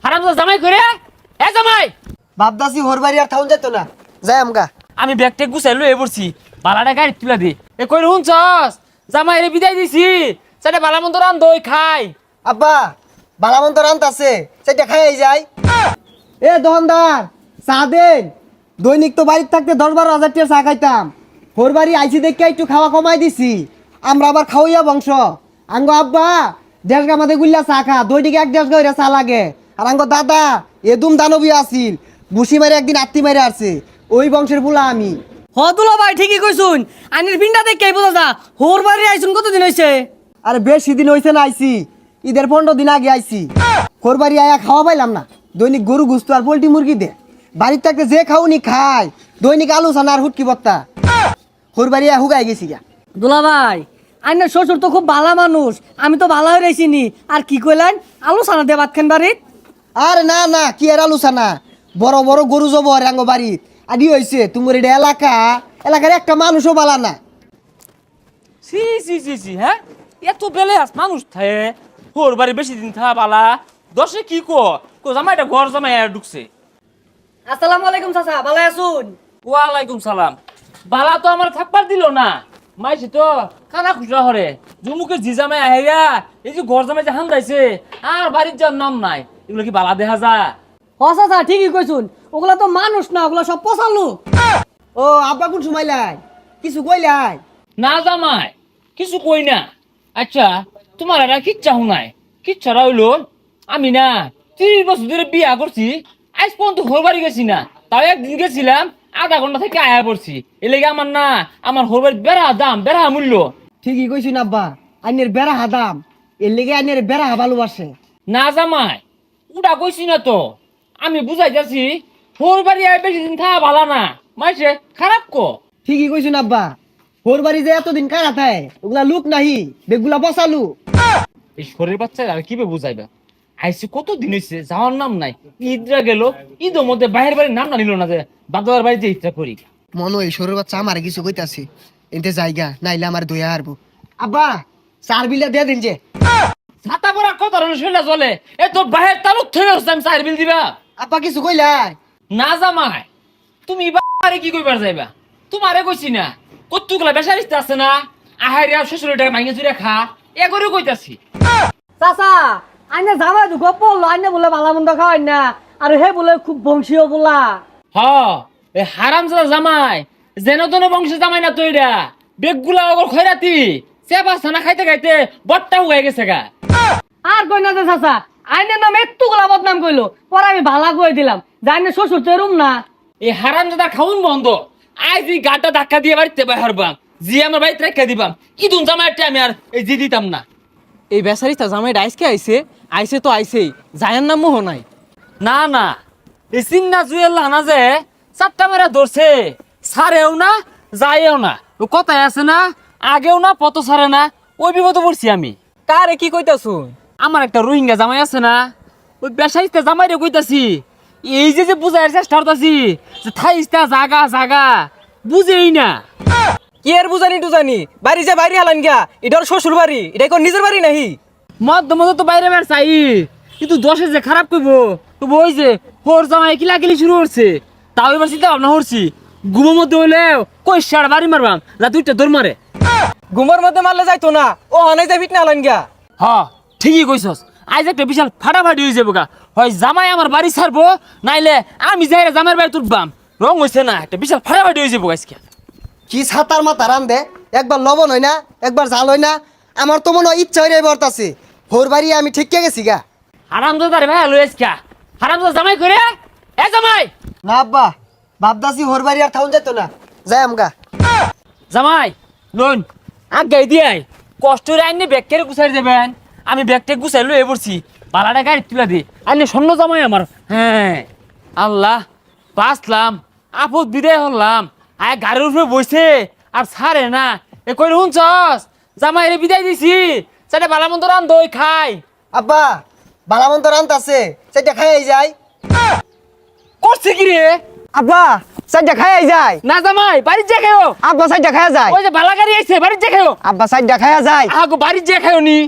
হারামজাদা জামাই করে এ জামাই বাপদাসি হোর বাড়ি আর থাউন যেত না যাই আমগা। আমি ব্যাগটা গুছাই লয়ে পড়ছি বালাটা গাড়ি তুলা দি এ কই হুনছস জামাই রে বিদায় দিছি সেটা বালা মন্দ রান দই খাই আব্বা বালামন্ত রান্ত আছে সেটা খাই যাই। এ দোকানদার চা দেন। দৈনিক তো বাড়িতে থাকতে 10-12 হাজার টাকা চা খাইতাম। হোর বাড়ি আইছি দেখে একটু খাওয়া কমাই দিছি। আমরা আবার খাওয়াইয়া বংশ। আঙ্গ আব্বা 1.5 গা মাঝে গুল্লা চা খা, দৈনিক 1-1.5 গা চা লাগে। আর আঙ্গ দাদা এদুম দানবী আছিল, বুসি মারে একদিন আত্মি মারে আসছে। ওই বংশের বুলা আমি। হতুলা ভাই ঠিকই কইছুন, আনির পিন্ডা দেখে বোঝা যা হোর বাড়ি আইছুন কতদিন হইছে? আরে বেশি দিন হইছে না আইছি, ঈদের 15 দিন আগে আইছি। হোর বাড়ি আয়া খাওয়া পাইলাম না। দৈনিক গরু গুস্ত আর পোল্ট্রি মুরগি দে। বাড়ির থাকতে যে খাওনি খায়, দৈনিক আলু সানা আর হুটকি বত্তা। হোর বাড়ি আয়া হুগাই গেছি গা। দুলা ভাই আইনের শ্বশুর তো খুব ভালো মানুষ, আমি তো ভালো হয়ে রইছিনি। আর কি কইলেন আলু সানা দিয়ে ভাত খান বাড়িত? আরে না না, কি আর আলু সানা, বড় বড় গরু জব রাঙ্গ বাড়িত। আদি হইছে তোমার এটা এলাকার একটা মানুষও বালা না। সি সি সি সি হ্যাঁ এত বেলে আস মানুষ থাকে হোর বাড়ি বেশি দিন থা বালা দশে কি কো জামাইটা ঘর জামাই আর ঢুকছে। আসসালামু আলাইকুম চাচা, ভালো আছুন? ওয়ালাইকুম সালাম। বালা তো আমার থাকবার দিল না, মাইছে তো খানা খুচরা হরে জুমুকে জি জামাই আহেরা এই যে ঘর জামাই যে হান যাইছে আর বাড়ির যার নাম নাই, এগুলো কি বালা দেখা যা? হ চাচা ঠিকই কইছুন, ওগুলা তো মানুষ না, ওগুলা সব পচালু। ও আব্বা কোন সময় লাই কিছু কইলাই? না জামাই কিছু কই না। আচ্ছা তোমার এরা কিচ্ছা হুনাই কিচ্ছারা হইলো আমি না 30 বছর ধরে বিয়া করছি, আজ পর্যন্ত হোর বাড়ি গেছি না। তাও একদিন গেছিলাম, আধা ঘন্টা থেকে আয়া পড়ছি। এ লেগে আমার না আমার হোর বাড়ির বেড়া দাম বেড়া মূল্য। ঠিকই কইছুন আব্বা, আইনের বেড়া হাদাম, এর লেগে আইনের বেড়া ভালোবাসে। না জামাই উড়া কইছি না তো, আমি বুঝাই যাচ্ছি হোর বাড়ি আয় বেশি দিন থাকা ভালো না, মাইছে খারাপ কো। ঠিকই কইছুন আব্বা, হোর বাড়ি যে এতদিন কারা থায় ওগুলা লুক নাহি, বেগুলা বসালু। এই শরীর বাচ্চা আর কি বুঝাইবা, আইসি কত দিন হয়েছে যাওয়ার নাম নাই। ঈদরা গেল, ঈদের মধ্যে বাইরের বাড়ির নাম না নিল না যে বাদার বাড়ি যে ইচ্ছা করি। মনে হয় সরুর বাচ্চা আমার কিছু কইতাছি, এতে জায়গা নাইলে আমার দয়া হারবো। আব্বা চার বিলা দিয়ে দিন যে। ছাতা পরা কত ধরনের শৈলা চলে, এ তোর বাহের তালুক থেকে হচ্ছে আমি 4 বিল দিবা। আব্বা কিছু কইলাই? না জামাই তুমি বাড়ি কি কইবার যাইবা, তোমারে কইছি না কতগুলা বেসারিস্তে আছে না আহারে আর শ্বশুরের টাকা ভাঙে চুরে খা এ করে কইতাছি। চাচা আইনে জামাই তো গপ পড়লো, আইনে বলে ভালো মন্দ খাওয়াই না, আর হে বলে খুব বংশীয় বলা। হ এ হারামজাদা জামাই যেন তেন বংশের জামাই না তো এটা বেগগুলা ওগর খয়রাতি চেপা ছানা খাইতে খাইতে বট্টা হয়ে গেছে গা। আর কই না যে চাচা আইনের নাম একটু গোলা বদনাম কইলো, পরে আমি ভালা কই দিলাম যে আইনের শ্বশুর তো এরম না। এই হারামজাদা খাউন বন্ধ, আজ এই গাটা ধাক্কা দিয়ে বাড়িতে বাহার বাম জি আমার বাড়িতে রেখে দিবাম। ইদুন জামাইটা আমি আর এই জি দিতাম না। এই বেচারিটা জামাইটা আইসকে আইসে তো আইসেই, জায়ার নাম মোহ নাই। না না এই চিন্না জুয়েল না যে 4টা মেরা ধরছে, সারেও না যায়ও না, ও কথাই আছে না আগেও না পত সারে না, ওই বিপদে পড়ছি আমি। কারে কি কইতাছুন? আমার একটা রোহিঙ্গা জামাই আছে না, ওই বেসাইতে জামাই রে কইতাছি এই যে বুঝাইয়ের চেষ্টা করতাছি যে থাইস্তা জাগা জাগা বুঝেই না। কি আর বুঝানি টুজানি, বাড়ি যে বাইরে হালান গিয়া, এটা ওর শ্বশুর বাড়ি, এটা কোন নিজের বাড়ি নাহি? মধ্য মধ্য তো বাইরে বের চাই, কিন্তু দশে যে খারাপ করব তো ওই যে হোর জামাই কিলাকিলি শুরু করছে, তাও এবার চিন্তা ভাবনা করছি ঘুমের মধ্যে হইলেও কই সার বাড়ি মারবাম যা দুইটা দৌড় মারে। ঘুমের মধ্যে মারলে যাইতো না, ও হানাই যাই ফিটনা হালান গিয়া। হ ঠিকই কইছস, আজ একটা বিশাল ফাটাফাটি হয়ে যাবো গা, হয় জামাই আমার বাড়ি ছাড়বো নাইলে আমি যাই জামাইয়ের বাড়ি তুলবাম। রং হইছে না, একটা বিশাল ফাটাফাটি হয়ে যাবো আজকে। কি ছাতার মাথা রান দে, একবার লবণ হয় না একবার জাল হয় না। আমার তো মনে হয় ইচ্ছা হয়ে বর্তাছে, হোর বাড়ি আমি ঠিক গেছি গা। হারামজাদা রে ভাই লই আজকে হারামজাদা জামাই করে এ জামাই। না আব্বা বাপদাসি হোর বাড়ি আর থাউন যেত না, যাই আমগা। জামাই লোন আগে দিয়াই কষ্ট রে আইনে ব্যাগ কেড়ে গুছাই দেবেন, আমি ব্যাগটা গুছাই লয়ে পড়ছি বালাটা গাড়ি তুলা দি আইনে স্বর্ণ জামাই আমার। হ্যাঁ আল্লাহ বাঁচলাম, আপদ বিদায় হলাম। আয় গাড়ির উপরে বসে আর ছাড়ে না, এ কই শুনছস জামাই রে বিদায় দিছি সেটা বালা মন্দ রান দই খাই। আব্বা বালামন্ত রান্ত আছে সেটা খাই যায়। করছে কি রে? আব্বা সাইডটা খাই যায়। না জামাই বাড়ির যে খাও। আব্বা সাইডটা খাই যায়। ওই যে বালা গাড়ি আইছে বাড়ির যে খাও। আব্বা সাইডটা খাই যায়। আগো বাড়ির যে খাও নি।